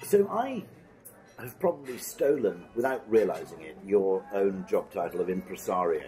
So I have probably stolen, without realising it, your own job title of impresario,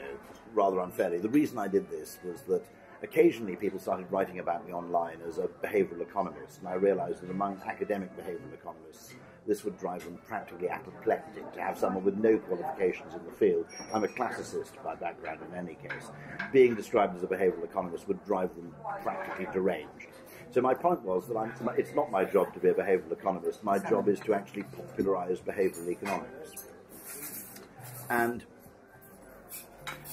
rather unfairly. The reason I did this was that occasionally people started writing about me online as a behavioural economist, and I realised that among academic behavioural economists, this would drive them practically apoplectic to have someone with no qualifications in the field. I'm a classicist by background in any case. Being described as a behavioural economist would drive them practically deranged. So my point was that it's not my job to be a behavioural economist. My job is to actually popularise behavioural economics. And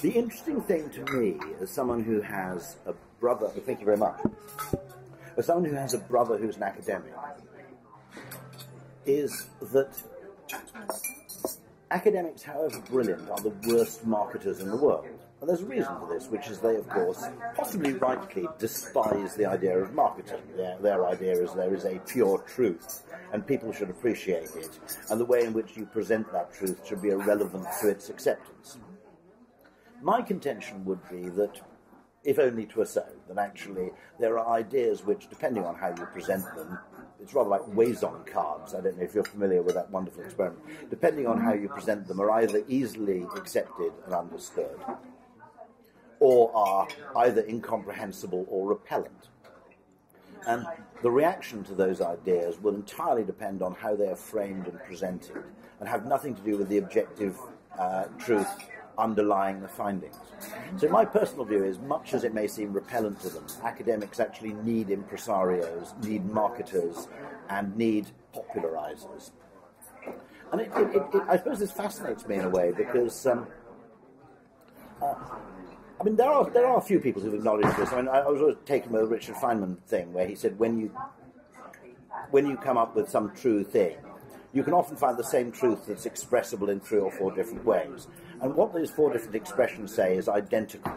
the interesting thing to me, as someone who has a brother, thank you very much, as someone who has a brother who's an academic, is that academics, however brilliant, are the worst marketers in the world. And there's a reason for this, which is they, of course, possibly rightly, despise the idea of marketing. Their idea is there is a pure truth, and people should appreciate it, and the way in which you present that truth should be irrelevant to its acceptance. My contention would be that, if only to a so, that actually there are ideas which, depending on how you present them, it's rather like Wazon cards. I don't know if you're familiar with that wonderful experiment. Depending on how you present them, are either easily accepted and understood, or are either incomprehensible or repellent. And the reaction to those ideas will entirely depend on how they are framed and presented, and have nothing to do with the objective truth underlying the findings. So my personal view is, much as it may seem repellent to them, academics actually need impresarios, need marketers, and need popularizers. And I suppose this fascinates me in a way, because I mean, there are a few people who've acknowledged this. I mean, I was always taken with the Richard Feynman thing, where he said, when you come up with some true thing, you can often find the same truth that's expressible in 3 or 4 different ways. And what those 4 different expressions say is identical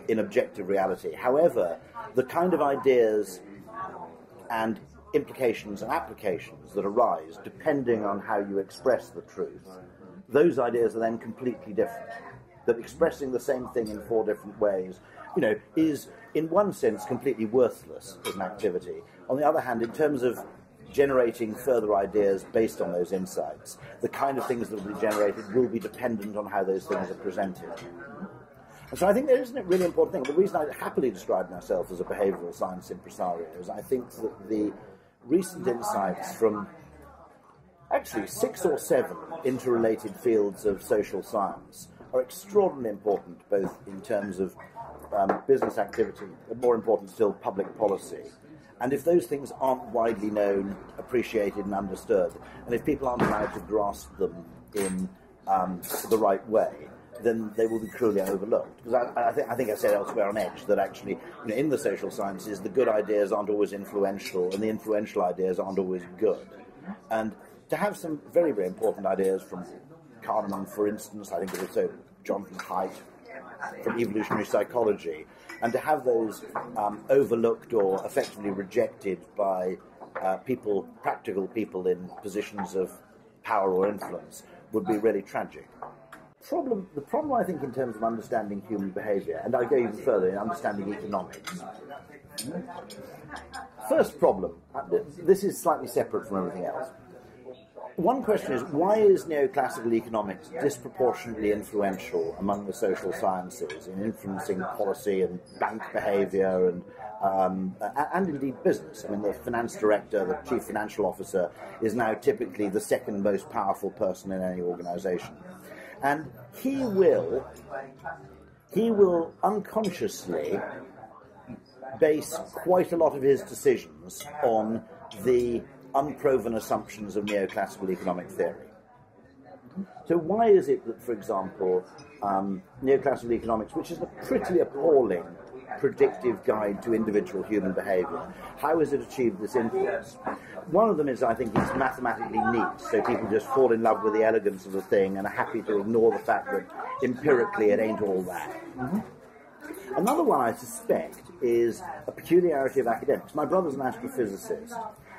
in objective reality. However, the kind of ideas and implications and applications that arise, depending on how you express the truth, those ideas are then completely different. That expressing the same thing in 4 different ways, is in one sense completely worthless as an activity. On the other hand, in terms of generating further ideas based on those insights, the kind of things that will be generated will be dependent on how those things are presented. And so I think there isn't a really important thing. The reason I happily describe myself as a behavioural science impresario is I think that the recent insights from actually 6 or 7 interrelated fields of social science are extraordinarily important, both in terms of business activity, but more important still, public policy. And if those things aren't widely known, appreciated and understood, and if people aren't allowed to grasp them in the right way, then they will be cruelly overlooked. Because I think I said elsewhere on Edge that actually, in the social sciences, the good ideas aren't always influential, and the influential ideas aren't always good. And to have some very, very important ideas from Kahneman, for instance, I think it was so Jonathan Haidt from evolutionary psychology, and to have those overlooked or effectively rejected by practical people in positions of power or influence would be really tragic. The problem I think in terms of understanding human behaviour, and I go even further in understanding economics. First problem, this is slightly separate from everything else. One question is, why is neoclassical economics disproportionately influential among the social sciences in influencing policy and bank behaviour and indeed business? I mean, the finance director, the chief financial officer, is now typically the second most powerful person in any organisation. And he will unconsciously base quite a lot of his decisions on the unproven assumptions of neoclassical economic theory. So why is it that, for example, neoclassical economics, which is a pretty appalling predictive guide to individual human behaviour, how has it achieved this influence? One of them is, I think, it's mathematically neat, so people just fall in love with the elegance of the thing and are happy to ignore the fact that empirically it ain't all that. Another one, I suspect, is a peculiarity of academics. My brother's an astrophysicist.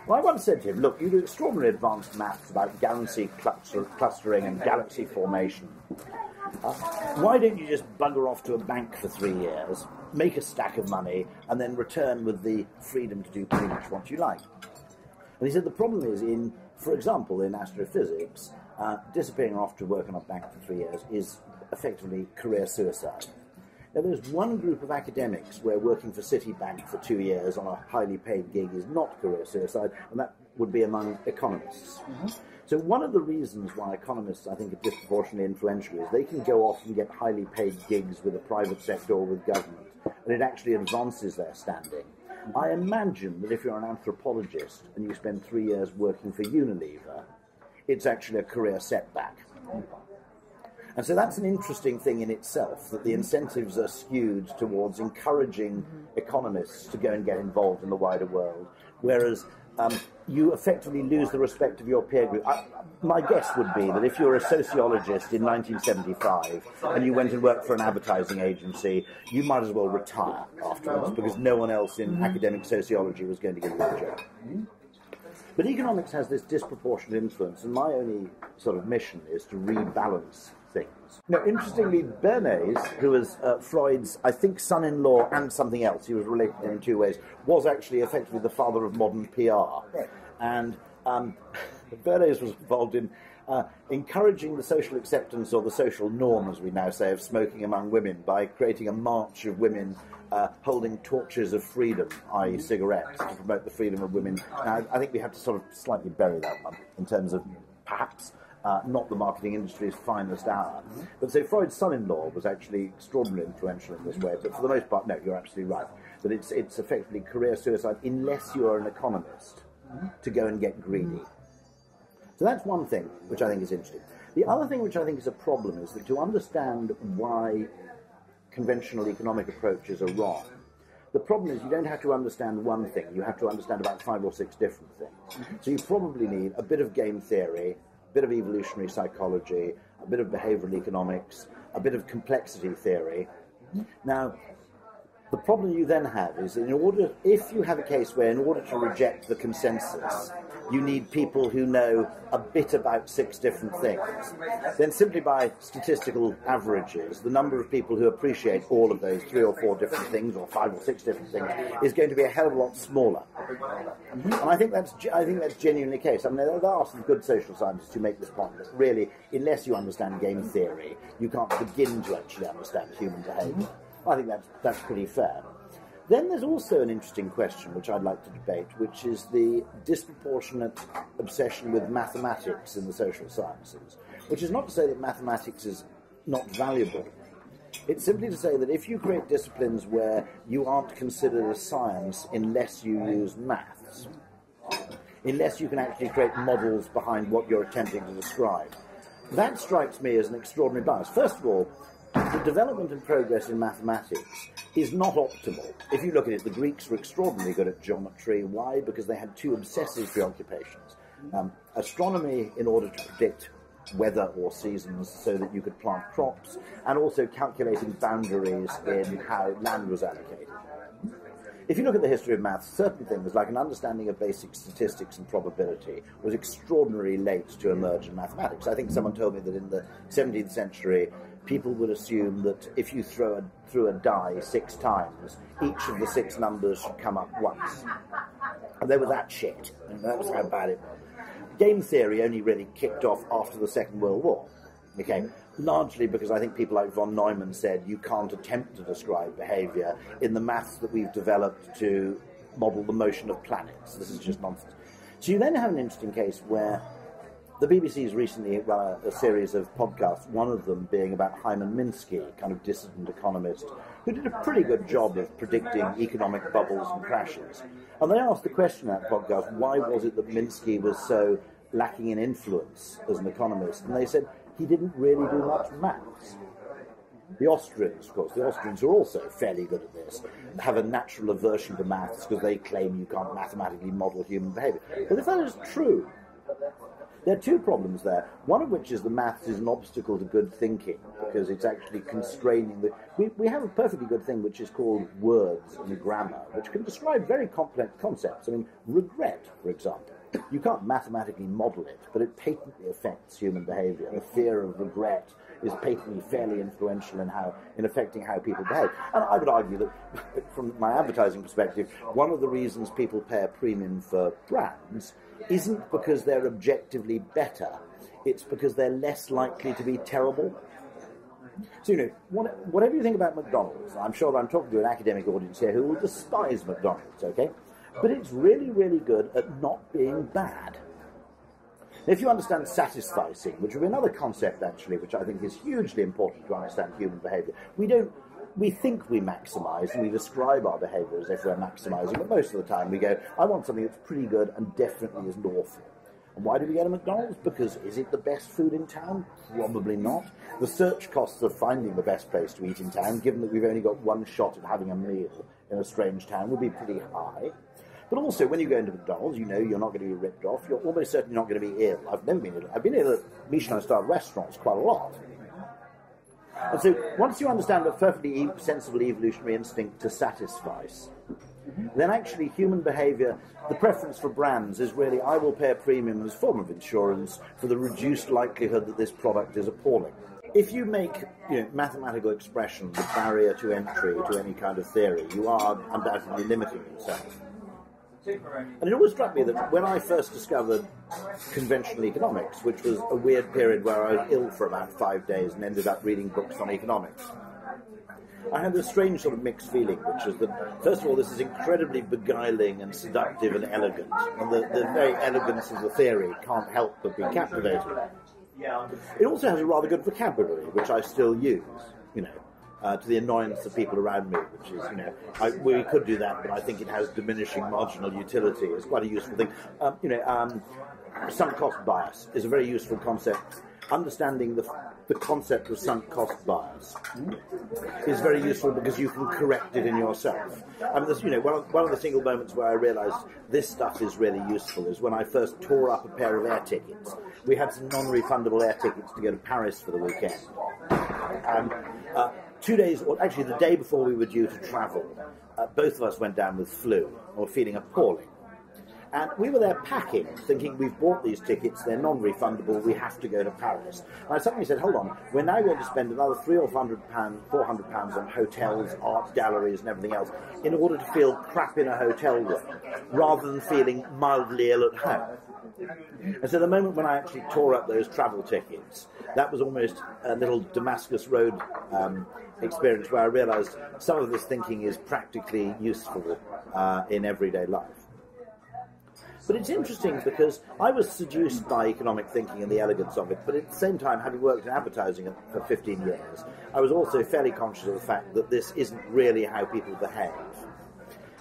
Well, I once said to him, look, you do extraordinarily advanced maths about galaxy clustering and galaxy formation. Why don't you just bugger off to a bank for 3 years, make a stack of money, and then return with the freedom to do pretty much what you like? And he said the problem is, for example, in astrophysics, disappearing off to work on a bank for 3 years is effectively career suicide. Now, there's one group of academics where working for Citibank for 2 years on a highly paid gig is not career suicide, and that would be among economists. Mm-hmm. So one of the reasons why economists, I think, are disproportionately influential is they can go off and get highly paid gigs with the private sector or with government, and it actually advances their standing. I imagine that if you're an anthropologist and you spend 3 years working for Unilever, it's actually a career setback. And so that's an interesting thing in itself, that the incentives are skewed towards encouraging economists to go and get involved in the wider world, whereas you effectively lose the respect of your peer group. My guess would be that if you were a sociologist in 1975 and you went and worked for an advertising agency, you might as well retire afterwards, because no one else in academic sociology was going to give you a job. But economics has this disproportionate influence, and my only sort of mission is to rebalance things. Now, interestingly, Bernays, who was Freud's, I think, son-in-law and something else, he was related to him in two ways, was actually effectively the father of modern PR. Right. And Bernays was involved in encouraging the social acceptance, or the social norm, as we now say, of smoking among women by creating a march of women holding torches of freedom, i.e. cigarettes, to promote the freedom of women. Now, I think we have to sort of slightly bury that one in terms of perhaps not the marketing industry's finest hour. But so Freud's son-in-law was actually extraordinarily influential in this way, but for the most part, no, you're absolutely right, that it's effectively career suicide unless you're an economist to go and get greedy. So that's one thing which I think is interesting. The other thing which I think is a problem is that to understand why conventional economic approaches are wrong, the problem is you don't have to understand one thing, you have to understand about 5 or 6 different things. So you probably need a bit of game theory, a bit of evolutionary psychology, a bit of behavioral economics, a bit of complexity theory. Now, the problem you then have is, if you have a case where in order to reject the consensus, you need people who know a bit about 6 different things, then simply by statistical averages, the number of people who appreciate all of those 3 or 4 different things, or 5 or 6 different things, is going to be a hell of a lot smaller. And I think that's genuinely the case. I mean, there are some good social scientists who make this point that really, unless you understand game theory, you can't begin to actually understand human behaviour. I think that's pretty fair. Then there's also an interesting question which I'd like to debate, which is the disproportionate obsession with mathematics in the social sciences, which is not to say that mathematics is not valuable. It's simply to say that if you create disciplines where you aren't considered a science unless you use maths, unless you can actually create models behind what you're attempting to describe, that strikes me as an extraordinary bias. First of all, the development and progress in mathematics is not optimal. If you look at it, the Greeks were extraordinarily good at geometry. Why? Because they had 2 obsessive preoccupations. Astronomy in order to predict weather or seasons so that you could plant crops, and also calculating boundaries in how land was allocated. If you look at the history of maths, certain things like an understanding of basic statistics and probability was extraordinarily late to emerge in mathematics. I think someone told me that in the 17th century, people would assume that if you threw a die 6 times, each of the 6 numbers should come up once. And they were that shit. And that was how bad it was. Game theory only really kicked off after the Second World War. Okay? Largely because I think people like von Neumann said you can't attempt to describe behaviour in the maths that we've developed to model the motion of planets. This is just nonsense. So you then have an interesting case where the BBC's recently run a series of podcasts, one of them being about Hyman Minsky, a kind of dissident economist, who did a pretty good job of predicting economic bubbles and crashes. And they asked the question in that podcast, why was it that Minsky was so lacking in influence as an economist? And they said he didn't really do much maths. The Austrians, of course, are also fairly good at this, have a natural aversion to maths because they claim you can't mathematically model human behaviour. But if that is true, there are 2 problems there, one of which is the maths is an obstacle to good thinking, because it's actually constraining we have a perfectly good thing which is called words and grammar, which can describe very complex concepts. I mean, regret, for example. You can't mathematically model it, but it patently affects human behaviour. The fear of regret is patently fairly influential in affecting how people behave. And I would argue that, from my advertising perspective, one of the reasons people pay a premium for brands isn't because they're objectively better, it's because they're less likely to be terrible. So, whatever you think about McDonald's, I'm sure that I'm talking to an academic audience here who will despise McDonald's, okay? But it's really, really good at not being bad. If you understand satisficing, which would be another concept, actually, which I think is hugely important to understand human behavior, we think we maximize and we describe our behavior as if we're maximizing, but most of the time we go, I want something that's pretty good and definitely isn't awful. And why do we go to McDonald's? Because is it the best food in town? Probably not. The search costs of finding the best place to eat in town, given that we've only got one shot at having a meal in a strange town, would be pretty high. But also, when you go into McDonald's, you know you're not going to be ripped off. You're almost certainly not going to be ill. I've never been ill. I've been ill at Michelin-starred restaurants quite a lot. And so, once you understand a perfectly sensible evolutionary instinct to satisfy, then actually human behavior, the preference for brands is really, I will pay a premium as a form of insurance for the reduced likelihood that this product is appalling. If you make mathematical expression the barrier to entry to any kind of theory, you are undoubtedly limiting yourself. And it always struck me that when I first discovered conventional economics, which was a weird period where I was ill for about 5 days and ended up reading books on economics, I had this strange sort of mixed feeling, which was that, first of all, this is incredibly beguiling and seductive and elegant, and the very elegance of the theory can't help but be captivating. It also has a rather good vocabulary, which I still use, to the annoyance of people around me, which is, we could do that, but I think it has diminishing marginal utility. It's quite a useful thing. Sunk cost bias is a very useful concept. Understanding the concept of sunk cost bias is very useful because you can correct it in yourself. I mean, one of the single moments where I realised this stuff is really useful is when I first tore up a pair of air tickets. We had some non-refundable air tickets to go to Paris for the weekend. And 2 days, or actually the day before we were due to travel, both of us went down with flu, or feeling appalling. And we were there packing, thinking we've bought these tickets, they're non-refundable, we have to go to Paris. And I suddenly said, hold on, we're now going to spend another £300 or £400 on hotels, art galleries and everything else in order to feel crap in a hotel room, rather than feeling mildly ill at home. And so the moment when I actually tore up those travel tickets, that was almost a little Damascus Road experience where I realised some of this thinking is practically useful in everyday life. But it's interesting because I was seduced by economic thinking and the elegance of it, but at the same time, having worked in advertising for 15 years, I was also fairly conscious of the fact that this isn't really how people behave.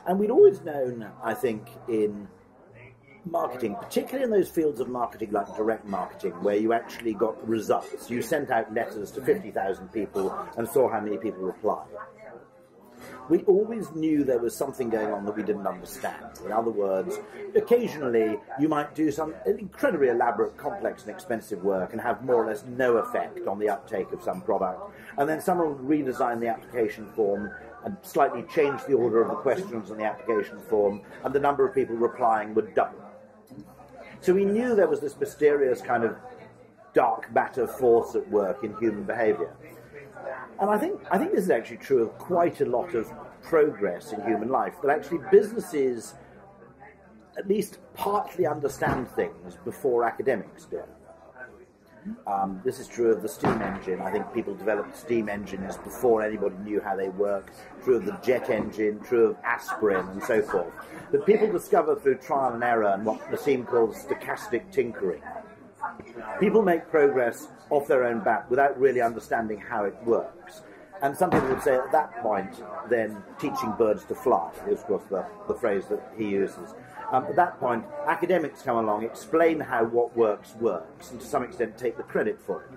And we'd always known, I think, in marketing, particularly in those fields of marketing like direct marketing, where you actually got results. You sent out letters to 50,000 people and saw how many people replied. We always knew there was something going on that we didn't understand. In other words, occasionally you might do some incredibly elaborate, complex and expensive work and have more or less no effect on the uptake of some product. And then someone would redesign the application form and slightly change the order of the questions on the application form, and the number of people replying would double. So we knew there was this mysterious kind of dark matter force at work in human behavior. And I think this is actually true of quite a lot of progress in human life, that actually businesses at least partly understand things before academics do. This is true of the steam engine. I think people developed steam engines before anybody knew how they work. True of the jet engine, true of aspirin and so forth. But people discover through trial and error and what Nassim calls stochastic tinkering. People make progress off their own bat without really understanding how it works. And some people would say at that point, then teaching birds to fly is, of course, the phrase that he uses. At that point, academics come along, explain how what works, and to some extent take the credit for it.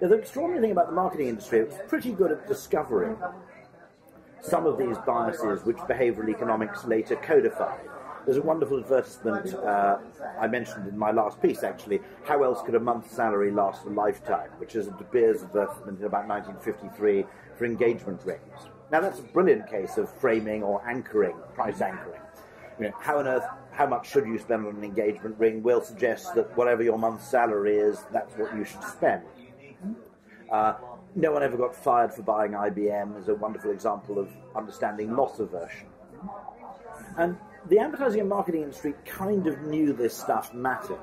Now, the extraordinary thing about the marketing industry, it's pretty good at discovering some of these biases which behavioral economics later codified. There's a wonderful advertisement I mentioned in my last piece, actually, How Else Could a Month's Salary Last a Lifetime, which is a De Beers advertisement in about 1953 for engagement rings. Now, that's a brilliant case of framing or anchoring, price anchoring. How on earth, how much should you spend on an engagement ring will suggest that whatever your month's salary is, that's what you should spend. No one ever got fired for buying IBM is a wonderful example of understanding loss aversion. And the advertising and marketing industry kind of knew this stuff mattered.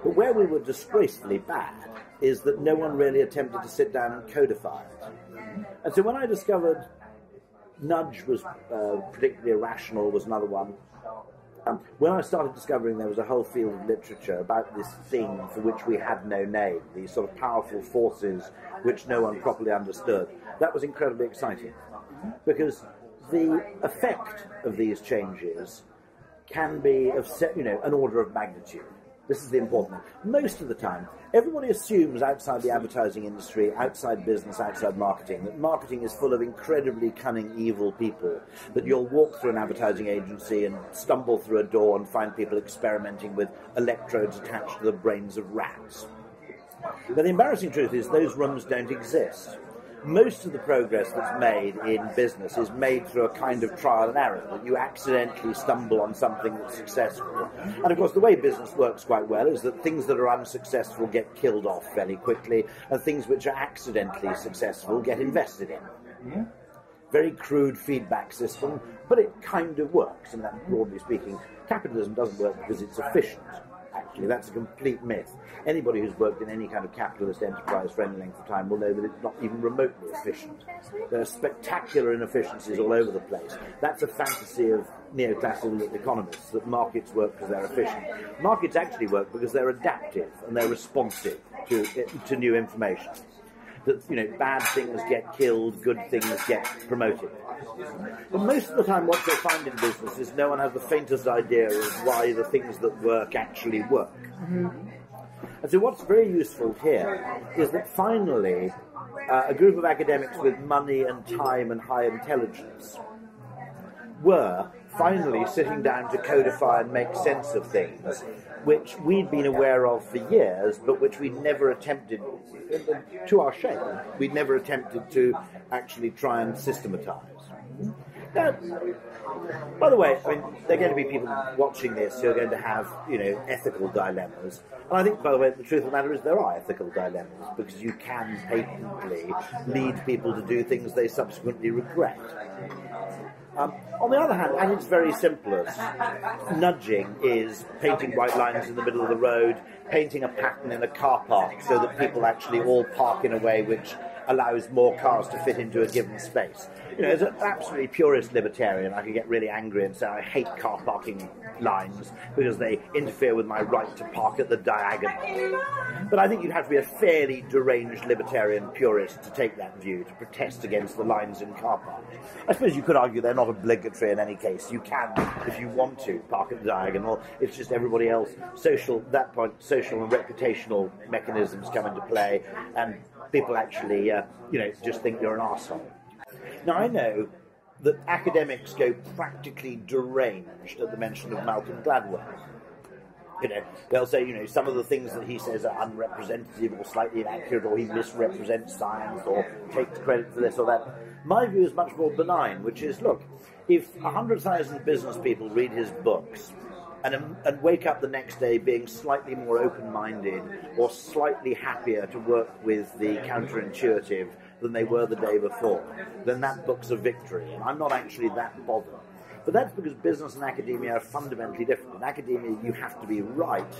But where we were disgracefully bad is that no one really attempted to sit down and codify it. And so when I discovered nudge was particularly irrational was another one, when I started discovering there was a whole field of literature about this thing for which we had no name, these sort of powerful forces which no one properly understood, that was incredibly exciting. Because the effect of these changes can be of an order of magnitude. This is the important thing. Most of the time, everybody assumes outside the advertising industry, outside business, outside marketing, that marketing is full of incredibly cunning, evil people, that you'll walk through an advertising agency and stumble through a door and find people experimenting with electrodes attached to the brains of rats. But the embarrassing truth is those rooms don't exist. Most of the progress that's made in business is made through a kind of trial and error, that you accidentally stumble on something that's successful. And of course the way business works quite well is that things that are unsuccessful get killed off fairly quickly, and things which are accidentally successful get invested in. Very crude feedback system, but it kind of works, and that, broadly speaking, capitalism doesn't work because it's efficient. Actually, that's a complete myth. Anybody who's worked in any kind of capitalist enterprise for any length of time will know that it's not even remotely efficient. There are spectacular inefficiencies all over the place. That's a fantasy of neoclassical economists, that markets work because they're efficient. Markets actually work because they're adaptive and they're responsive to new information. That, bad things get killed, good things get promoted. But most of the time what they find in business is no one has the faintest idea of why the things that work actually work. And so what's very useful here is that finally a group of academics with money and time and high intelligence were finally sitting down to codify and make sense of things which we'd been aware of for years, but which we'd never attempted, to our shame, we'd never attempted to actually try and systematize. Now, by the way, I mean, there are going to be people watching this who are going to have, ethical dilemmas. And I think, by the way, the truth of the matter is there are ethical dilemmas, because you can patently lead people to do things they subsequently regret. On the other hand, at its very simplest, nudging is painting white lines in the middle of the road, painting a pattern in a car park so that people actually all park in a way which allows more cars to fit into a given space. As an absolutely purist libertarian, I could get really angry and say I hate car parking lines because they interfere with my right to park at the diagonal. But I think you'd have to be a fairly deranged libertarian purist to take that view, to protest against the lines in car parks. I suppose you could argue they're not obligatory in any case. You can, if you want to, park at the diagonal. It's just everybody else, social and reputational mechanisms come into play, and people actually, just think you're an arsehole. Now, I know that academics go practically deranged at the mention of Malcolm Gladwell. They'll say, some of the things that he says are unrepresentative or slightly inaccurate, or he misrepresents science or takes credit for this or that. My view is much more benign, which is, look, if 100,000 business people read his books and wake up the next day being slightly more open-minded or slightly happier to work with the counterintuitive than they were the day before, then that book's a victory. And I'm not actually that bothered. But that's because business and academia are fundamentally different. In academia, you have to be right.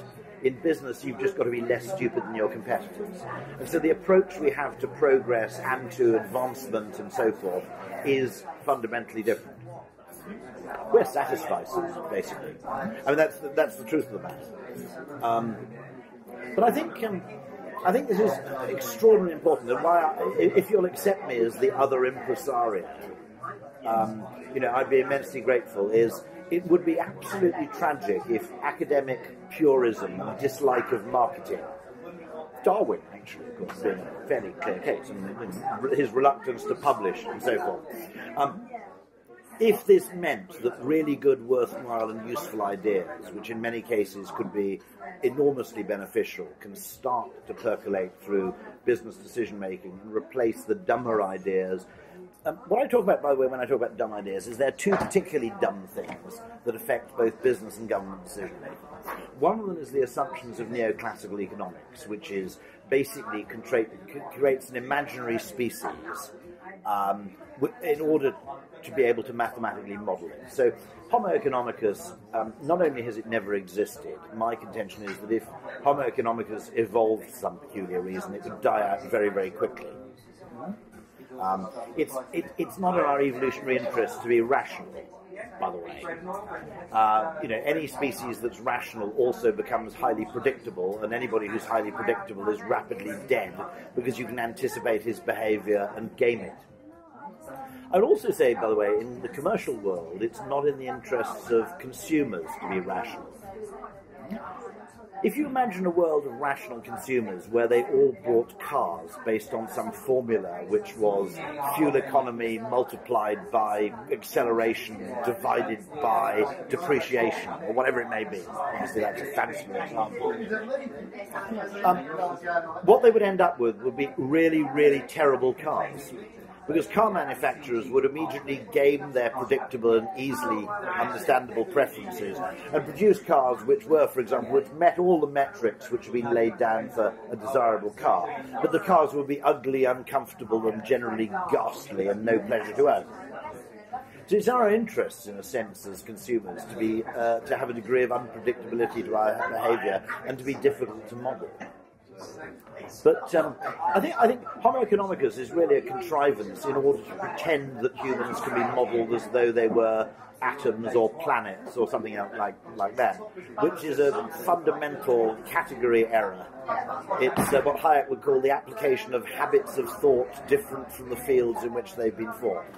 In business, you've just got to be less stupid than your competitors. And so the approach we have to progress and to advancement and so forth is fundamentally different. We're satisficers, basically. I mean, that's the truth of the matter. But I think this is extraordinarily important. And if you'll accept me as the other impresario, I'd be immensely grateful. It would be absolutely tragic if academic purism and dislike of marketing, Darwin actually, of course, being a fairly clear case, and his reluctance to publish and so forth. If this meant that really good, worthwhile and useful ideas, which in many cases could be enormously beneficial, can start to percolate through business decision-making and replace the dumber ideas. What I talk about, by the way, when I talk about dumb ideas, is there are two particularly dumb things that affect both business and government decision-making. One of them is the assumptions of neoclassical economics, which is basically creates an imaginary species in order to be able to mathematically model it. So Homo economicus, not only has it never existed, my contention is that if Homo economicus evolved for some peculiar reason, it would die out very, very quickly. It's not in our evolutionary interest to be rational, by the way. Any species that's rational also becomes highly predictable, and anybody who's highly predictable is rapidly dead because you can anticipate his behavior and game it. I would also say, by the way, in the commercial world, it's not in the interests of consumers to be rational. If you imagine a world of rational consumers where they all bought cars based on some formula which was fuel economy multiplied by acceleration divided by depreciation, or whatever it may be, obviously that's a fanciful example, what they would end up with would be really, really terrible cars. Because car manufacturers would immediately game their predictable and easily understandable preferences and produce cars which were, for example, which met all the metrics which have been laid down for a desirable car. But the cars would be ugly, uncomfortable, and generally ghastly and no pleasure to own. So it's our interest, in a sense, as consumers, to be to have a degree of unpredictability to our behaviour and to be difficult to model. But I think Homo economicus is really a contrivance in order to pretend that humans can be modelled as though they were atoms or planets or something else like that, which is a fundamental category error. It's what Hayek would call the application of habits of thought different from the fields in which they've been formed.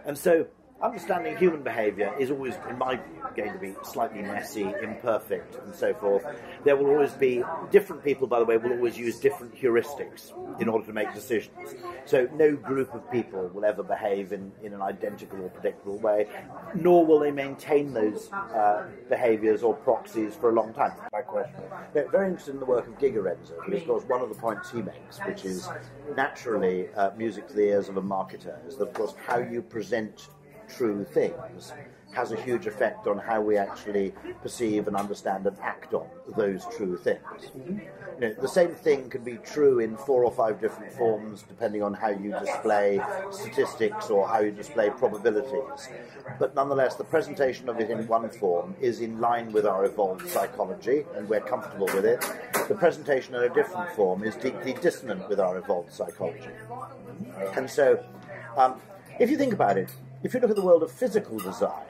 And so understanding human behaviour is always, in my view, going to be slightly messy, imperfect, and so forth. There will always be, different people, by the way, will always use different heuristics in order to make decisions. So no group of people will ever behave in an identical or predictable way, nor will they maintain those behaviours or proxies for a long time. My question. They're very interested in the work of Gigerenzer, because, of course, one of the points he makes, which is naturally music to the ears of a marketer, is that, of course, how you present true things has a huge effect on how we actually perceive and understand and act on those true things. The same thing can be true in 4 or 5 different forms depending on how you display statistics or how you display probabilities. But nonetheless, the presentation of it in one form is in line with our evolved psychology, and we're comfortable with it. The presentation in a different form is deeply dissonant with our evolved psychology. And so, if you think about it, if you look at the world of physical design,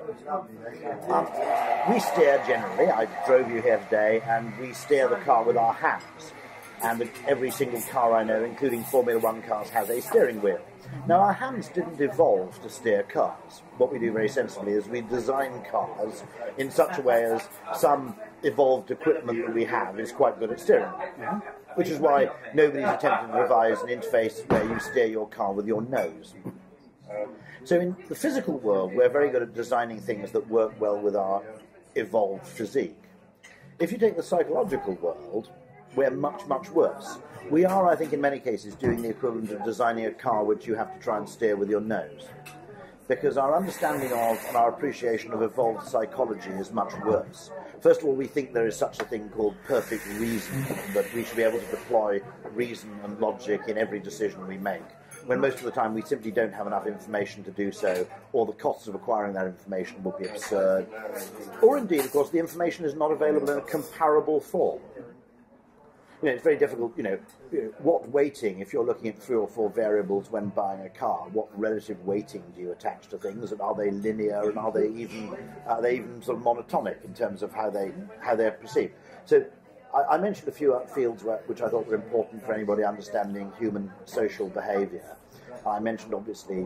we steer generally. I drove you here today, and we steer the car with our hands. And every single car I know, including Formula One cars, has a steering wheel. Now, our hands didn't evolve to steer cars. What we do very sensibly is we design cars in such a way as some evolved equipment that we have is quite good at steering. Which is why nobody's attempted to devise an interface where you steer your car with your nose. So in the physical world, we're very good at designing things that work well with our evolved physique. If you take the psychological world, we're much, much worse. We are, I think, in many cases, doing the equivalent of designing a car which you have to try and steer with your nose. Because our understanding of and our appreciation of evolved psychology is much worse. First of all, we think there is such a thing called perfect reason, that we should be able to deploy reason and logic in every decision we make, when most of the time we simply don't have enough information to do so, or the costs of acquiring that information will be absurd. Or indeed, of course, the information is not available in a comparable form. It's very difficult, what weighting, if you're looking at 3 or 4 variables when buying a car, what relative weighting do you attach to things, and are they linear, and are they even sort of monotonic in terms of how they're perceived? So I mentioned a few fields which I thought were important for anybody understanding human social behaviour. I mentioned, obviously,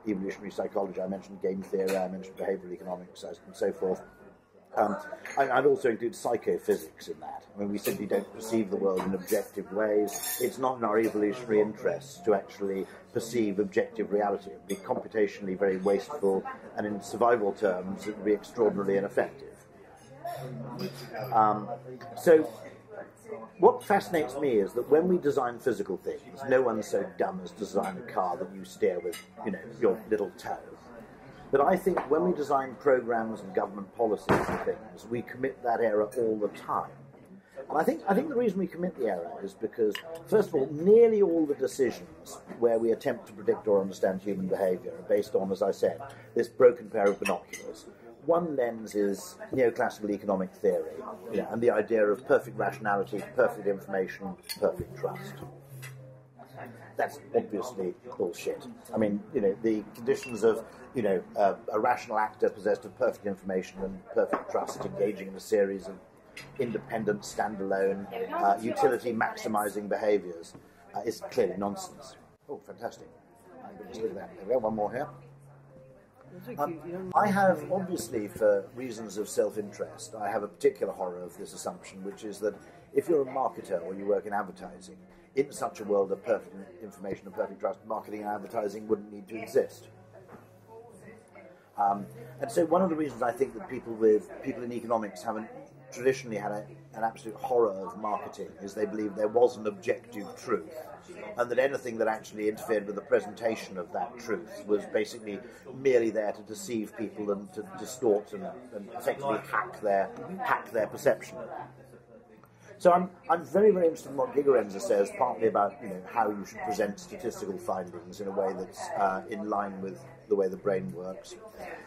evolutionary psychology. I mentioned game theory. I mentioned behavioural economics and so forth. I'd also include psychophysics in that. I mean, we simply don't perceive the world in objective ways. It's not in our evolutionary interests to actually perceive objective reality. It would be computationally very wasteful, and in survival terms, it would be extraordinarily ineffective. So what fascinates me is that when we design physical things, no one's so dumb as to design a car that you steer with, your little toe. But I think when we design programs and government policies and things, we commit that error all the time. And I think the reason we commit the error is because, first of all, nearly all the decisions where we attempt to predict or understand human behaviour are based on, as I said, this broken pair of binoculars. One lens is neoclassical economic theory, and the idea of perfect rationality, perfect information, perfect trust. That's obviously bullshit. I mean, the conditions of, a rational actor possessed of perfect information and perfect trust, engaging in a series of independent, standalone, utility-maximising behaviours is clearly nonsense. Oh, fantastic. Look at that. There we go, one more here. I have, obviously, for reasons of self-interest, I have a particular horror of this assumption, which is that if you're a marketer or you work in advertising, in such a world of perfect information and perfect trust, marketing and advertising wouldn't need to exist. And so one of the reasons I think that people in economics haven't traditionally had an absolute horror of marketing is they believe there was an objective truth, and that anything that actually interfered with the presentation of that truth was basically merely there to deceive people and to distort and effectively hack their perception. So I'm very, very interested in what Gigerenzer says, partly about how you should present statistical findings in a way that's in line with the way the brain works.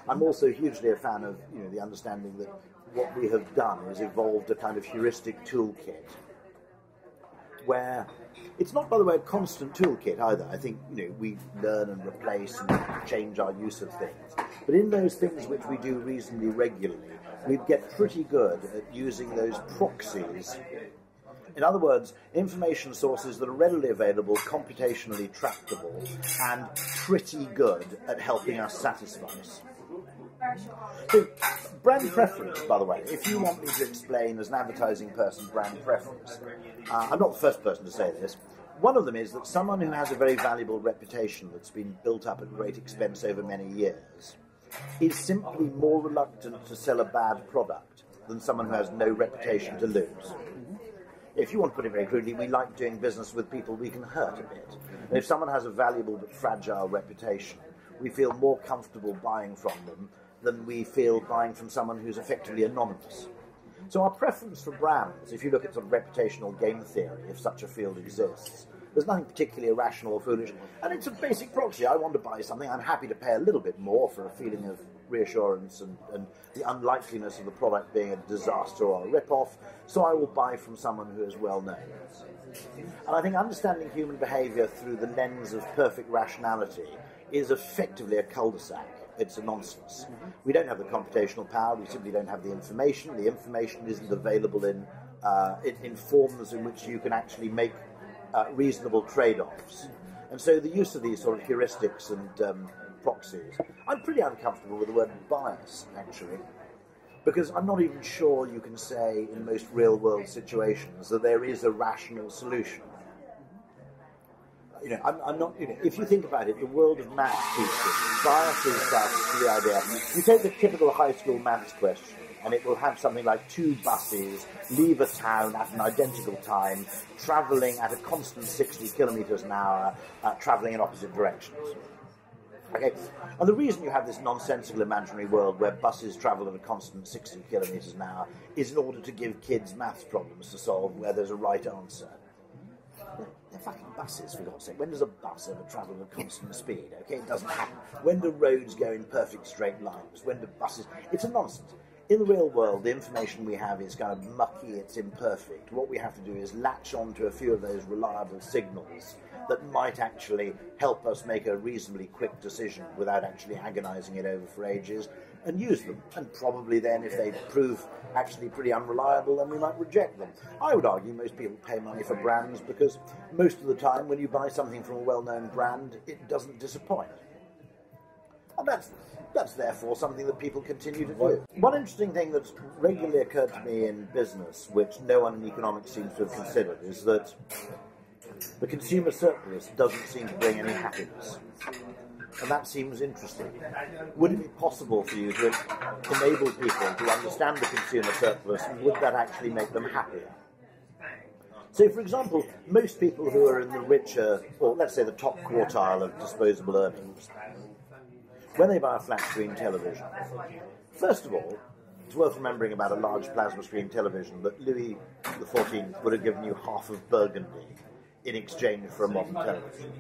I'm also hugely a fan of the understanding that what we have done is evolved a kind of heuristic toolkit, where it's not, by the way, a constant toolkit either. I think we learn and replace and change our use of things, but in those things which we do reasonably regularly, we get pretty good at using those proxies. In other words, information sources that are readily available, computationally tractable, and pretty good at helping us satisfy us. So, brand preference, by the way, if you want me to explain as an advertising person brand preference, I'm not the first person to say this. One of them is that someone who has a very valuable reputation that's been built up at great expense over many years is simply more reluctant to sell a bad product than someone who has no reputation to lose. If you want to put it very crudely, we like doing business with people we can hurt a bit. And if someone has a valuable but fragile reputation, we feel more comfortable buying from them than we feel buying from someone who's effectively anonymous. So our preference for brands, if you look at sort of reputational game theory, if such a field exists, there's nothing particularly irrational or foolish, and it's a basic proxy. I want to buy something, I'm happy to pay a little bit more for a feeling of reassurance and the unlikeliness of the product being a disaster or a rip-off, so I will buy from someone who is well known. And I think understanding human behaviour through the lens of perfect rationality is effectively a cul-de-sac. It's a nonsense. We don't have the computational power, we simply don't have the information. The information isn't available in forms in which you can actually make reasonable trade-offs. And so the use of these sort of heuristics and proxies, I'm pretty uncomfortable with the word bias, actually, because I'm not even sure you can say in most real-world situations that there is a rational solution. I'm not. If you think about it, the world of maths teaching, bias is stuff. The idea. You take the typical high school maths question, and it will have something like 2 buses leave a town at an identical time, travelling at a constant 60 kilometres an hour, travelling in opposite directions. Okay, and the reason you have this nonsensical imaginary world where buses travel at a constant 60 kilometres an hour is in order to give kids maths problems to solve where there's a right answer. They're fucking buses, for God's sake. When does a bus ever travel at a constant speed? Okay, it doesn't happen. When do roads go in perfect straight lines? When do buses... It's a nonsense. In the real world, the information we have is kind of mucky, it's imperfect. What we have to do is latch on to a few of those reliable signals that might actually help us make a reasonably quick decision without actually agonising it over for ages, and use them. And probably then, if they prove actually pretty unreliable, then we might reject them. I would argue most people pay money for brands because most of the time when you buy something from a well-known brand, it doesn't disappoint. And that's therefore something that people continue to do. One interesting thing that's regularly occurred to me in business, which no one in economics seems to have considered, is that the consumer surplus doesn't seem to bring any happiness. And that seems interesting. Would it be possible for you to enable people to understand the consumer surplus, and would that actually make them happier? So, for example, most people who are in the richer, or let's say the top quartile of disposable earnings, when they buy a flat-screen television, first of all, it's worth remembering about a large plasma screen television that Louis XIV would have given you half of Burgundy in exchange for a modern television.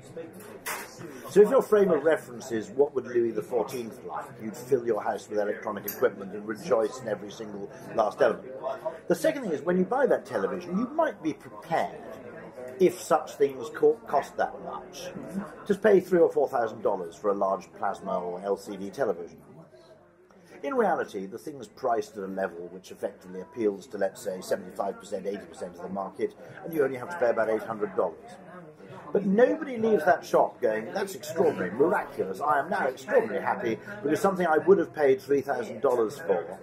So if your frame of reference is what would Louis XIV like, you'd fill your house with electronic equipment and rejoice in every single last element. The second thing is, when you buy that television, you might be prepared, if such things cost that much, to pay $3,000 or $4,000 for a large plasma or LCD television. In reality, the thing's priced at a level which effectively appeals to, let's say, 75%, 80% of the market, and you only have to pay about $800. But nobody leaves that shop going, that's extraordinary, miraculous, I am now extraordinarily happy because something I would have paid $3,000 for,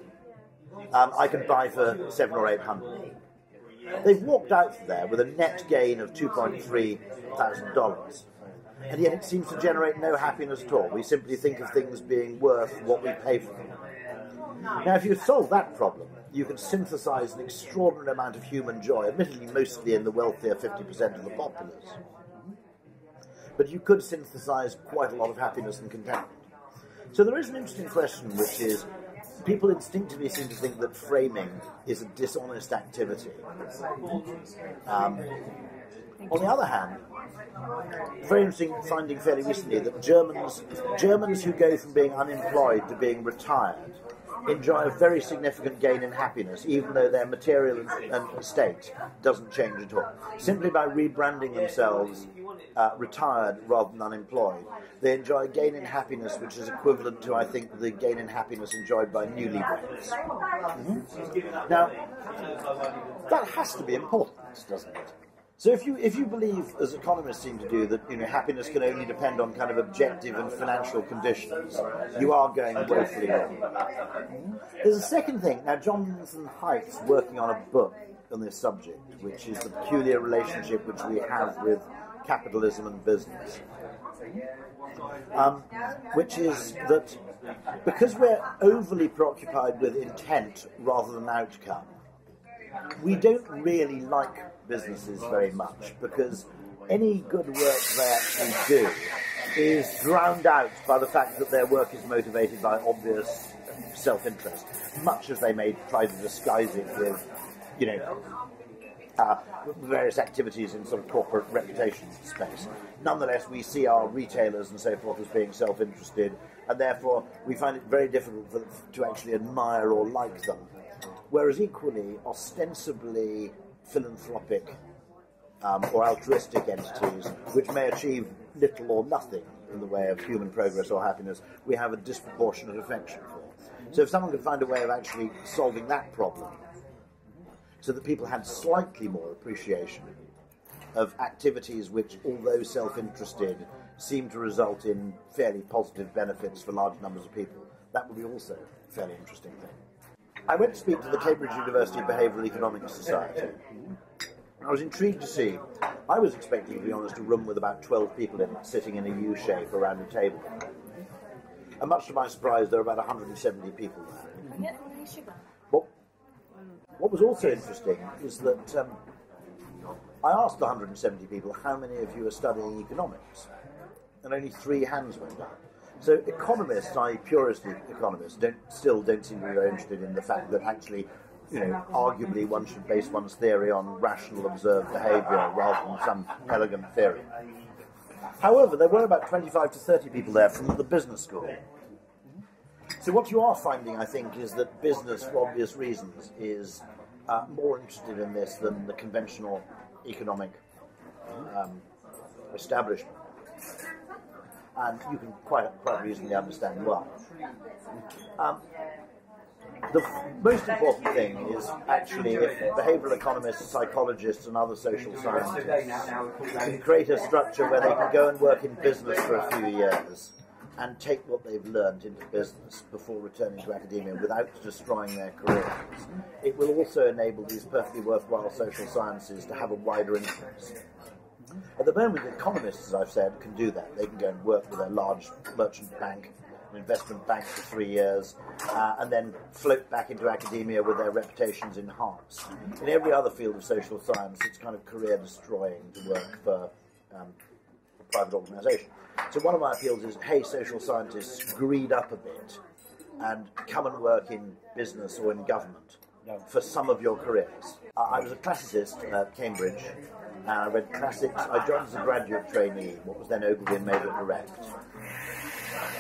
I can buy for $700 or $800. They've walked out from there with a net gain of $2,300, and yet it seems to generate no happiness at all. We simply think of things being worth what we pay for them. Now, if you solve that problem, you can synthesize an extraordinary amount of human joy, admittedly mostly in the wealthier 50% of the populace. But you could synthesize quite a lot of happiness and contentment. So there is an interesting question, which is, people instinctively seem to think that framing is a dishonest activity. On the other hand, very interesting finding fairly recently that Germans who go from being unemployed to being retired enjoy a very significant gain in happiness, even though their material and state doesn't change at all. Simply by rebranding themselves retired rather than unemployed, they enjoy a gain in happiness which is equivalent to, I think, the gain in happiness enjoyed by newlyweds. Mm-hmm. Now, that has to be important, doesn't it? So if you believe, as economists seem to do, that happiness can only depend on kind of objective and financial conditions, you are going woefully wrong. There's a second thing. Now, Jonathan Haidt's working on a book on this subject, which is the peculiar relationship which we have with capitalism and business. Which is that because we're overly preoccupied with intent rather than outcome, we don't really like businesses very much, because any good work they actually do is drowned out by the fact that their work is motivated by obvious self-interest, much as they may try to disguise it with, various activities in sort of corporate reputation space. Nonetheless, we see our retailers and so forth as being self-interested, and therefore we find it very difficult to actually admire or like them. Whereas equally, ostensibly philanthropic or altruistic entities, which may achieve little or nothing in the way of human progress or happiness, we have a disproportionate affection for. So if someone could find a way of actually solving that problem, so that people had slightly more appreciation of activities which, although self-interested, seem to result in fairly positive benefits for large numbers of people, that would be also a fairly interesting thing. I went to speak to the Cambridge University Behavioural Economics Society. I was intrigued to see. I was expecting, to be honest, a room with about 12 people in it, sitting in a U-shape around a table. And much to my surprise, there were about 170 people there. What was also interesting is that I asked the 170 people, how many of you are studying economics? And only 3 hands went up. So economists, i.e. purist economists, still don't seem to be very interested in the fact that actually, arguably one should base one's theory on rational observed behaviour rather than some elegant theory. However, there were about 25 to 30 people there from the business school. So what you are finding, I think, is that business, for obvious reasons, is more interested in this than the conventional economic establishment. And you can quite reasonably understand why. The most important thing is actually if behavioural economists, psychologists and other social scientists can create a structure where they can go and work in business for a few years and take what they've learned into business before returning to academia without destroying their careers, it will also enable these perfectly worthwhile social sciences to have a wider influence. At the moment, economists, as I've said, can do that. They can go and work with a large merchant bank, an investment bank for 3 years, and then float back into academia with their reputations enhanced. In every other field of social science, it's kind of career-destroying to work for a private organisation. So one of my appeals is, hey, social scientists, greed up a bit and come and work in business or in government for some of your careers. I was a classicist at Cambridge, and I read classics. I joined as a graduate trainee, what was then Ogilvy and Maber Direct.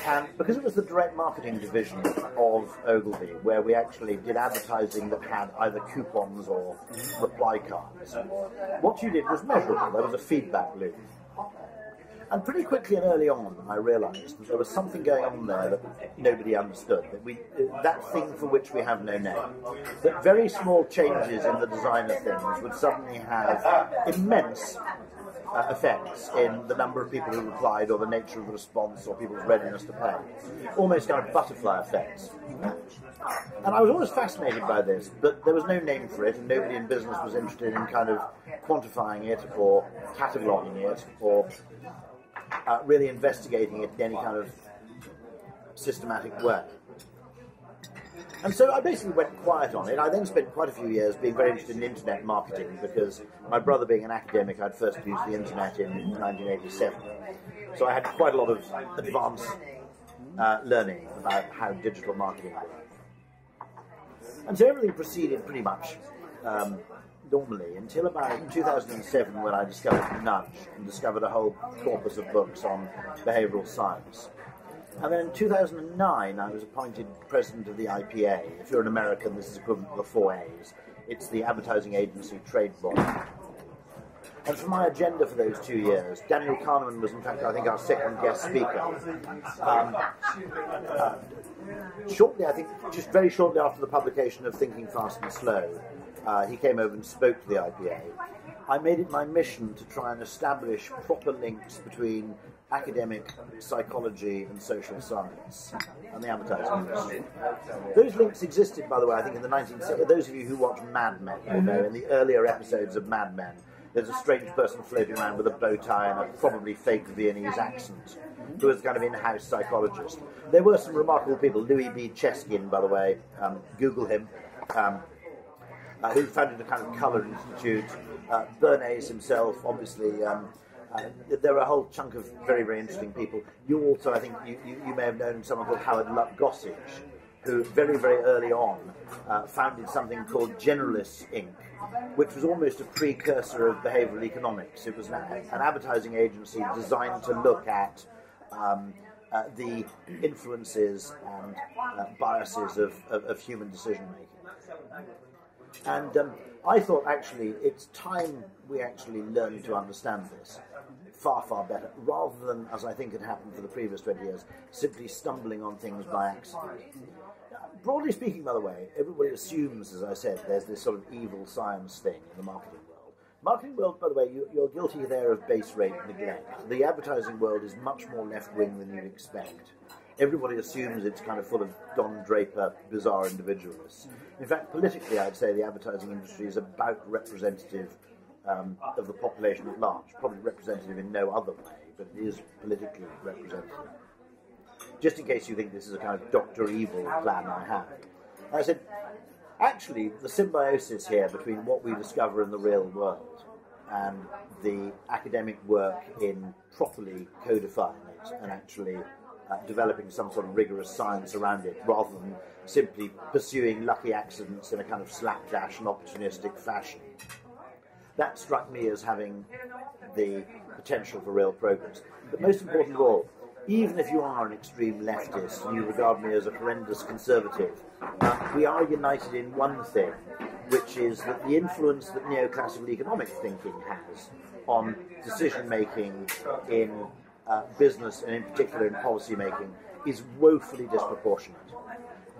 And because it was the direct marketing division of Ogilvy, where we actually did advertising that had either coupons or reply cards, what you did was measurable. There was a feedback loop. And pretty quickly and early on, I realised that there was something going on there that nobody understood. That thing for which we have no name. That very small changes in the design of things would suddenly have immense effects in the number of people who replied, or the nature of the response, or people's readiness to pay. Almost kind of butterfly effects. And I was always fascinated by this, but there was no name for it, and nobody in business was interested in kind of quantifying it, or cataloguing it, or really investigating it in any kind of systematic way. And so I basically went quiet on it. I then spent quite a few years being very interested in internet marketing, because my brother being an academic, I'd first used the internet in 1987. So I had quite a lot of advanced learning about how digital marketing worked. And so everything proceeded pretty much normally until about 2007, when I discovered Nudge and discovered a whole corpus of books on behavioural science. And then in 2009, I was appointed president of the IPA. If you're an American, this is equivalent to the 4 A's. It's the Advertising Agency Trade Board. And for my agenda for those 2 years, Daniel Kahneman was, in fact, I think, our second guest speaker. Shortly, I think, just very shortly after the publication of Thinking Fast and Slow, he came over and spoke to the IPA. I made it my mission to try and establish proper links between academic psychology and social science and the advertising industry. Those links existed, by the way, I think in the 1970s. Those of you who watch Mad Men will know in the earlier episodes of Mad Men, there's a strange person floating around with a bow tie and a probably fake Viennese accent, who was kind of in-house psychologist. There were some remarkable people. Louis B. Cheskin, by the way, Google him, who founded a kind of colour institute. Bernays himself, obviously. There were a whole chunk of very, very interesting people. You also, I think, you may have known someone called Howard Gossage, who very, very early on founded something called Generalists Inc., which was almost a precursor of behavioural economics. It was an advertising agency designed to look at the influences and biases of human decision-making. And I thought, actually, it's time we actually learned to understand this far, far better, rather than, as I think had happened for the previous 20 years, simply stumbling on things by accident. Broadly speaking, by the way, everybody assumes, as I said, there's this sort of evil science thing in the marketing world. Marketing world, by the way, you're guilty there of base rate neglect. The advertising world is much more left-wing than you'd expect. Everybody assumes it's kind of full of Don Draper, bizarre individualists. In fact, politically, I'd say the advertising industry is about representative of the population at large. Probably representative in no other way, but it is politically representative. Just in case you think this is a kind of Dr. Evil plan I have. I said, actually, the symbiosis here between what we discover in the real world and the academic work in properly codifying it and actually developing some sort of rigorous science around it, rather than simply pursuing lucky accidents in a kind of slapdash and opportunistic fashion. That struck me as having the potential for real progress. But most important of all, even if you are an extreme leftist and you regard me as a horrendous conservative, we are united in one thing, which is that the influence that neoclassical economic thinking has on decision-making in business, and in particular in policy making, is woefully disproportionate.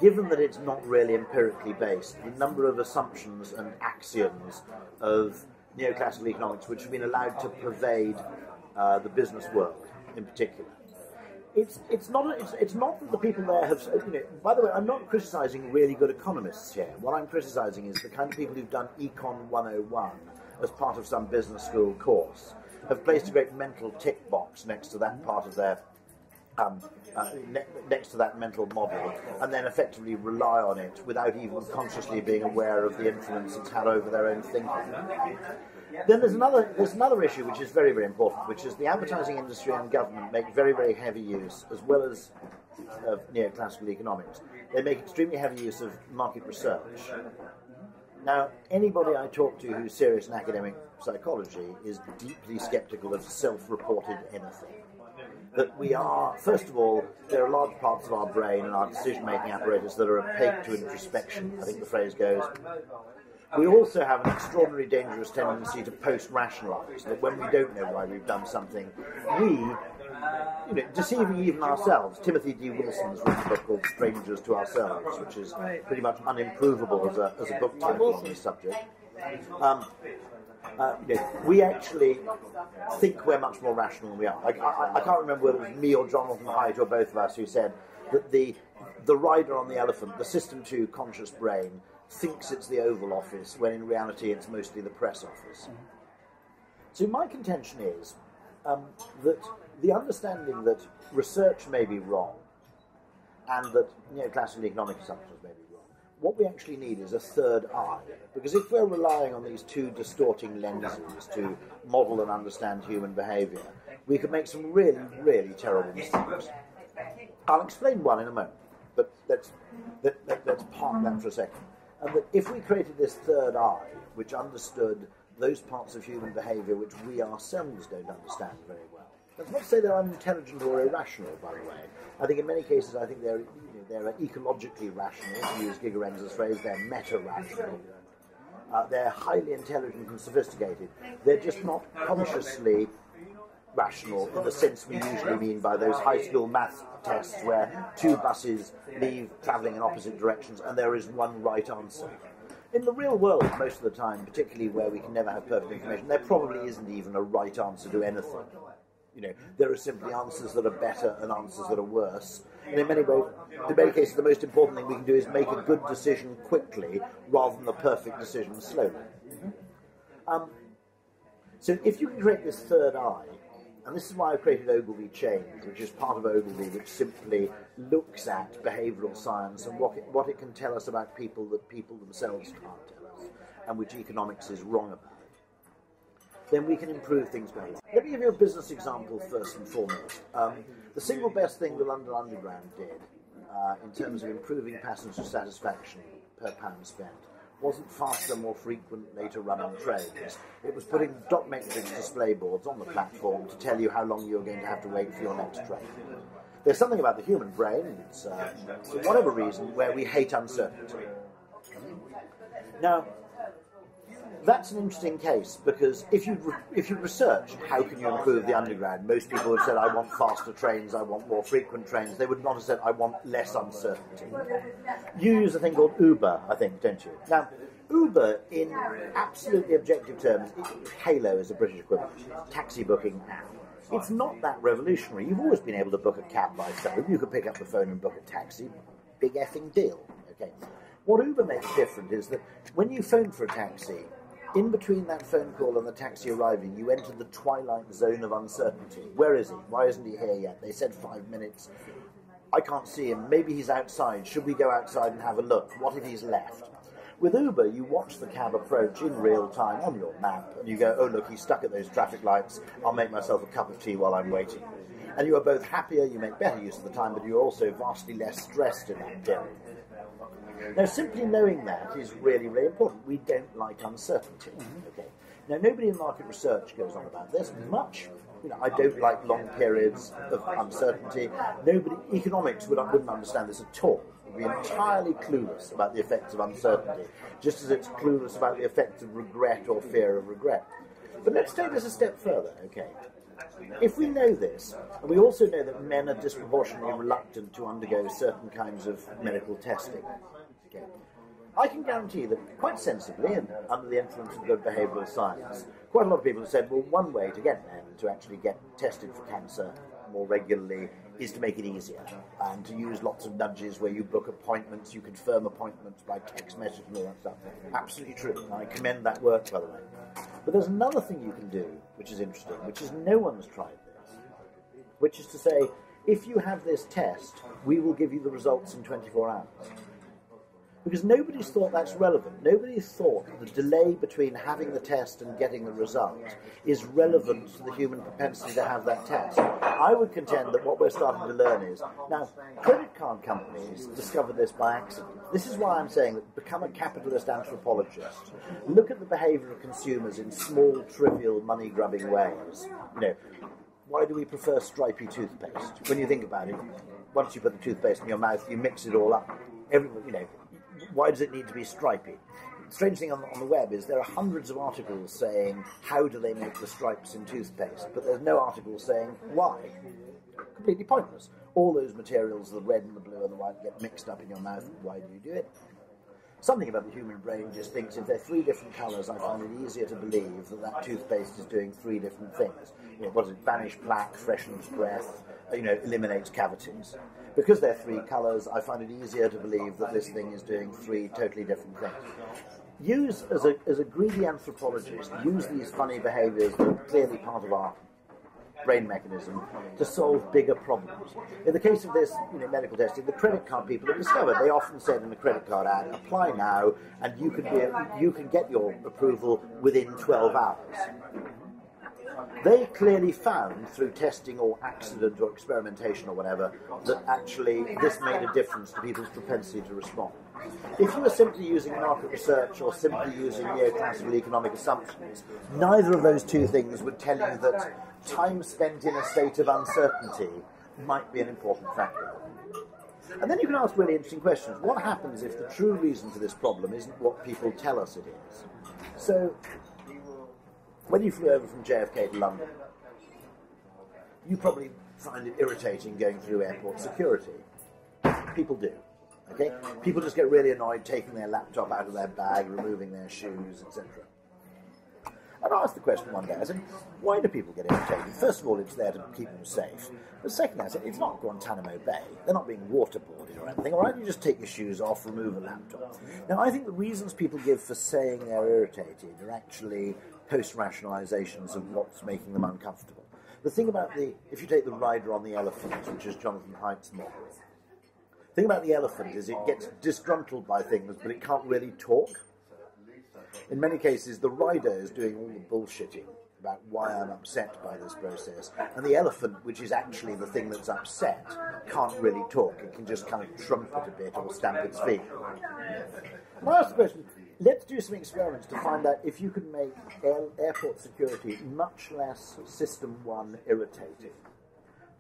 Given that it's not really empirically based, the number of assumptions and axioms of neoclassical economics which have been allowed to pervade the business world in particular. It's not that the people there have... by the way, I'm not criticising really good economists here. What I'm criticising is the kind of people who've done Econ 101 as part of some business school course, have placed a great mental tick box next to that part of their, next to that mental model, and then effectively rely on it without even consciously being aware of the influence it's had over their own thinking. Then there's another issue which is very, very important, which is the advertising industry and government make very, very heavy use, as well as of neoclassical economics. They make extremely heavy use of market research. Now, anybody I talk to who's serious in academic psychology is deeply skeptical of self-reported anything. That we are, first of all, there are large parts of our brain and our decision-making apparatus that are opaque to introspection, I think the phrase goes. We also have an extraordinarily dangerous tendency to post-rationalise, that when we don't know why we've done something, we, deceiving even ourselves. Timothy D. Wilson's written a book called Strangers to Ourselves, which is pretty much unimprovable as a book title on this subject. We actually think we're much more rational than we are. I can't remember whether it was me or Jonathan Haidt or both of us who said that the rider on the elephant, the System 2 conscious brain, thinks it's the Oval Office when in reality it's mostly the press office. So my contention is that the understanding that research may be wrong and that classical economic assumptions may be wrong, what we actually need is a third eye. Because if we're relying on these two distorting lenses to model and understand human behaviour, we could make some really, really terrible mistakes. I'll explain one in a moment, but let's park that for a second. And that if we created this third eye, which understood those parts of human behaviour which we ourselves don't understand very well. That's not to say they're unintelligent or irrational, by the way. I think in many cases, I think they're ecologically rational, to use Gigerenz's phrase, they're meta-rational. They're highly intelligent and sophisticated. They're just not consciously rational in the sense we usually mean by those high school maths tests where two buses leave travelling in opposite directions and there is one right answer. In the real world, most of the time, particularly where we can never have perfect information, there probably isn't even a right answer to anything. There are simply answers that are better and answers that are worse. And in many cases, the most important thing we can do is make a good decision quickly rather than the perfect decision slowly. So if you can create this third eye, and this is why I've created Ogilvy Change, which is part of Ogilvy, which simply looks at behavioural science and what it can tell us about people that people themselves can't tell us, and which economics is wrong about, then we can improve things very well. Let me give you a business example first and foremost. The single best thing the London Underground did in terms of improving passenger satisfaction per pound spent wasn't faster, more frequent, later running trains. It was putting dot metric display boards on the platform to tell you how long you're going to have to wait for your next train. There's something about the human brain, for whatever reason, where we hate uncertainty. Now, that's an interesting case, because if you research how can you improve the Underground, most people would have said, I want faster trains, I want more frequent trains. They would not have said, I want less uncertainty. You use a thing called Uber, I think, don't you? Now, Uber, in absolutely objective terms, Halo is a British equivalent, taxi booking app. It's not that revolutionary. You've always been able to book a cab by phone. You could pick up the phone and book a taxi. Big effing deal. Okay. What Uber makes different is that when you phone for a taxi, in between that phone call and the taxi arriving, you enter the twilight zone of uncertainty. Where is he? Why isn't he here yet? They said 5 minutes. I can't see him. Maybe he's outside. Should we go outside and have a look? What if he's left? With Uber, you watch the cab approach in real time on your map, and you go, oh, look, he's stuck at those traffic lights. I'll make myself a cup of tea while I'm waiting. And you are both happier, you make better use of the time, but you're also vastly less stressed in that period. Now, simply knowing that is really, really important. We don't like uncertainty. Okay. Now, nobody in market research goes on about this much. I don't like long periods of uncertainty. Economics wouldn't understand this at all. It would be entirely clueless about the effects of uncertainty, just as it's clueless about the effects of regret or fear of regret. But let's take this a step further, okay? If we know this, and we also know that men are disproportionately reluctant to undergo certain kinds of medical testing, okay, I can guarantee that quite sensibly and under the influence of good behavioural science, quite a lot of people have said, well, one way to get men to actually get tested for cancer more regularly is to make it easier and to use lots of nudges where you book appointments, you confirm appointments by text message and all that stuff. Absolutely true. And I commend that work, by the way. But there's another thing you can do, which is interesting, which is no one's tried this, which is to say, if you have this test, we will give you the results in 24 hours. Because nobody's thought that's relevant. Nobody thought the delay between having the test and getting the result is relevant to the human propensity to have that test. I would contend that what we're starting to learn is, now, credit card companies discovered this by accident. This is why I'm saying that become a capitalist anthropologist. Look at the behaviour of consumers in small, trivial, money-grubbing ways. You know, why do we prefer stripy toothpaste? When you think about it, once you put the toothpaste in your mouth, you mix it all up. Everyone, you know, why does it need to be stripy? The strange thing on the web is there are hundreds of articles saying how do they make the stripes in toothpaste, but there's no article saying why. Completely pointless. All those materials, the red and the blue and the white, get mixed up in your mouth. Why do you do it? Something about the human brain just thinks if they're three different colours, I find it easier to believe that that toothpaste is doing three different things. You know, what is it? Banish plaque, freshens breath, you know, eliminates cavities. Because they're three colours, I find it easier to believe that this thing is doing three totally different things. Use, as a greedy anthropologist, use these funny behaviours that are clearly part of our brain mechanism to solve bigger problems. In the case of this, you know, medical testing, the credit card people have discovered, they often said in the credit card ad, apply now and you can get your approval within 12 hours. They clearly found, through testing or accident or experimentation or whatever, that actually this made a difference to people's propensity to respond. If you were simply using market research or simply using neoclassical economic assumptions, neither of those two things would tell you that time spent in a state of uncertainty might be an important factor. And then you can ask really interesting questions. What happens if the true reason for this problem isn't what people tell us it is? So, when you flew over from JFK to London, you probably find it irritating going through airport security. People do. Okay? People just get really annoyed taking their laptop out of their bag, removing their shoes, etc. And I asked the question one day, I said, why do people get irritated? First of all, it's there to keep them safe. But secondly, I said, it's not Guantanamo Bay. They're not being waterboarded or anything. All right, you just take your shoes off, remove a laptop. Now, I think the reasons people give for saying they're irritated are actually post-rationalizations of what's making them uncomfortable. The thing about if you take the rider on the elephant, which is Jonathan Haidt's model, the thing about the elephant is it gets disgruntled by things, but it can't really talk. In many cases, the rider is doing all the bullshitting about why I'm upset by this process, and the elephant, which is actually the thing that's upset, can't really talk. It can just kind of trumpet a bit or stamp its feet. And I asked the question, let's do some experiments to find out if you can make airport security much less System 1 irritating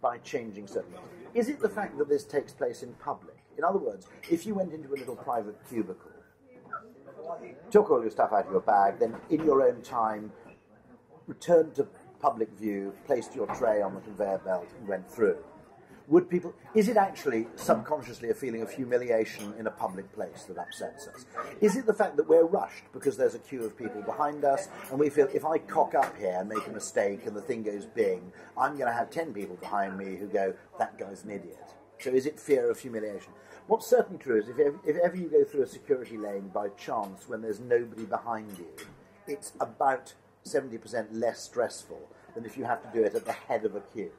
by changing certain things. Is it the fact that this takes place in public? In other words, if you went into a little private cubicle, took all your stuff out of your bag, then in your own time returned to public view, placed your tray on the conveyor belt and went through, would people, is it actually subconsciously a feeling of humiliation in a public place that upsets us? Is it the fact that we're rushed because there's a queue of people behind us and we feel if I cock up here and make a mistake and the thing goes bing, I'm going to have 10 people behind me who go, that guy's an idiot. So is it fear of humiliation? What's certainly true is if ever you go through a security lane by chance when there's nobody behind you, it's about 70% less stressful than if you have to do it at the head of a queue.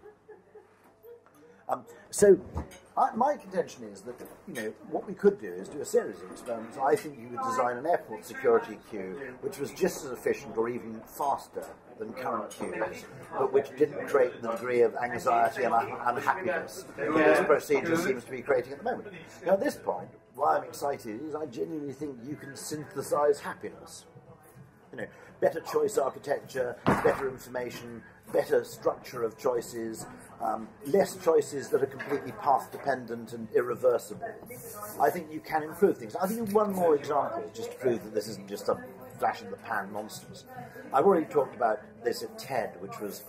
My contention is that, you know, what we could do is do a series of experiments. I think you would design an airport security queue which was just as efficient or even faster than current queues, but which didn't create the degree of anxiety and unhappiness that this procedure seems to be creating at the moment. Now, at this point, why I'm excited is I genuinely think you can synthesize happiness. You know, better choice architecture, better information, better structure of choices, less choices that are completely path-dependent and irreversible. I think you can improve things. I'll give you one more example just to prove that this isn't just some flash-in-the-pan nonsense. I've already talked about this at TED, which was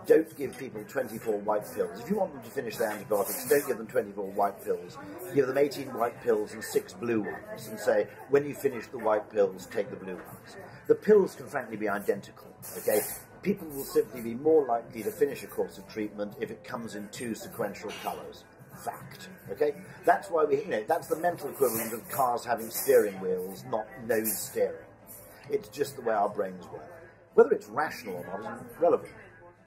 don't give people 24 white pills. If you want them to finish their antibiotics, don't give them 24 white pills. Give them 18 white pills and 6 blue ones and say, when you finish the white pills, take the blue ones. The pills can frankly be identical, okay? People will simply be more likely to finish a course of treatment if it comes in 2 sequential colours. Fact, okay? That's why that's the mental equivalent of cars having steering wheels, not nose steering. It's just the way our brains work. Whether it's rational or not isn't relevant.